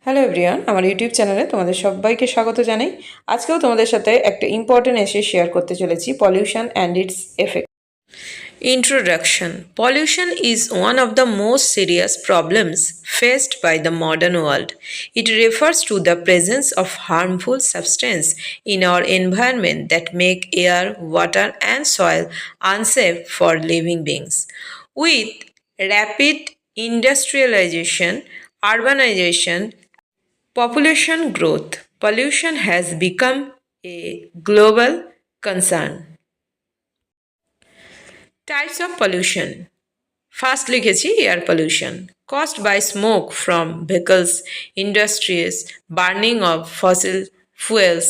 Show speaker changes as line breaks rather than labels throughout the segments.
Hello everyone, আমার YouTube চ্যানেলে তোমাদের সবাইকে স্বাগত জানাই। আজকেও তোমাদের সাথে একটা ইম্পর্টেন্ট এসে শেয়ার করতে চলেছি, pollution and it's effect. Introduction. Pollution is one of the most serious problems faced by the modern world. It refers to the presence of harmful substances in our environment that make air, water, and soil unsafe for living beings. With rapid industrialization, urbanization, population growth, pollution has become a global concern. Types of pollution. First লিখেছি air pollution, caused by smoke from vehicles, industries, burning of fossil fuels,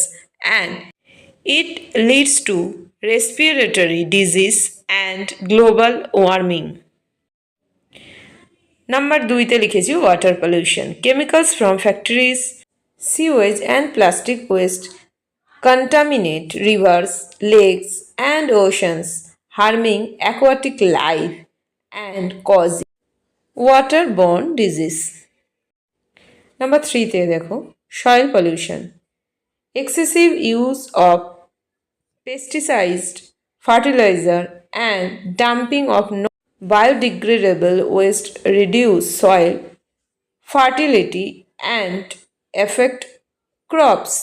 and it leads to respiratory disease and global warming. Number 2তে লিখেছি water pollution, chemicals from factories, sewage and plastic waste contaminate rivers, lakes, and oceans, harming aquatic life and causing waterborne disease. Number 3তে দেখো soil pollution, excessive use of pesticides, fertilizer, and dumping of biodegradable waste reduce soil fertility and affect crops.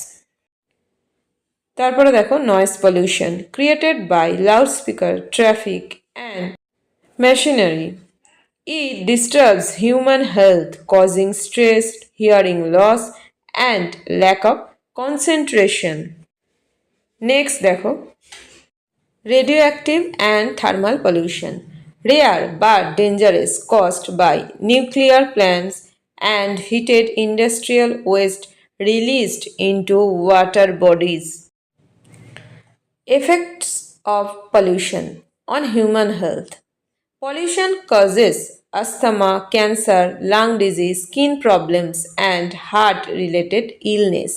তারপরে দেখো noise pollution, created by loudspeaker, traffic and machinery. It disturbs human health, causing stress, hearing loss, and lack of concentration. Next দেখো radioactive and thermal pollution, rare but dangerous, caused by nuclear plants and heated industrial waste released into water bodies. Effects of pollution on human health. Pollution causes asthma, cancer, lung disease, skin problems, and heart-related illness.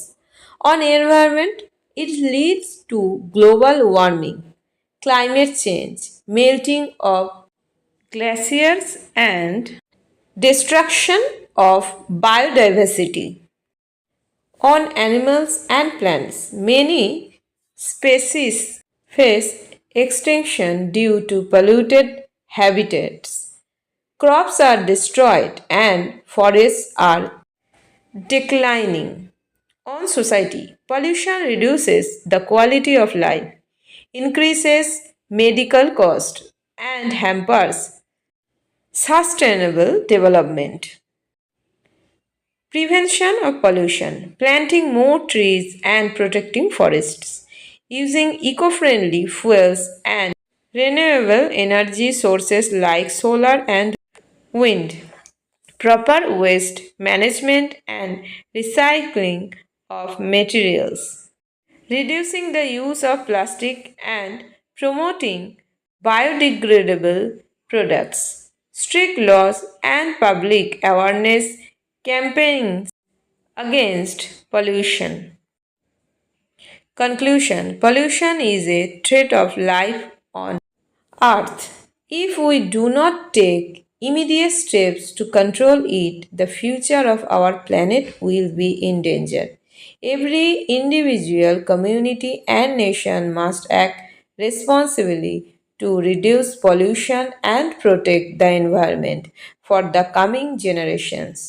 On environment, it leads to global warming, climate change, melting of glaciers, and destruction of biodiversity. On animals and plants, many species face extinction due to polluted habitats. Crops are destroyed and forests are declining. On society, pollution reduces the quality of life, increases medical costs, and hampers sustainable development. Prevention of pollution, planting more trees and protecting forests, using eco-friendly fuels and renewable energy sources like solar and wind, proper waste management and recycling of materials, reducing the use of plastic and promoting biodegradable products, strict laws and public awareness campaigns against pollution. Conclusion. Pollution is a threat of life on Earth. If we do not take immediate steps to control it, the future of our planet will be in danger. Every individual, community, and nation must act responsibly to reduce pollution and protect the environment for the coming generations.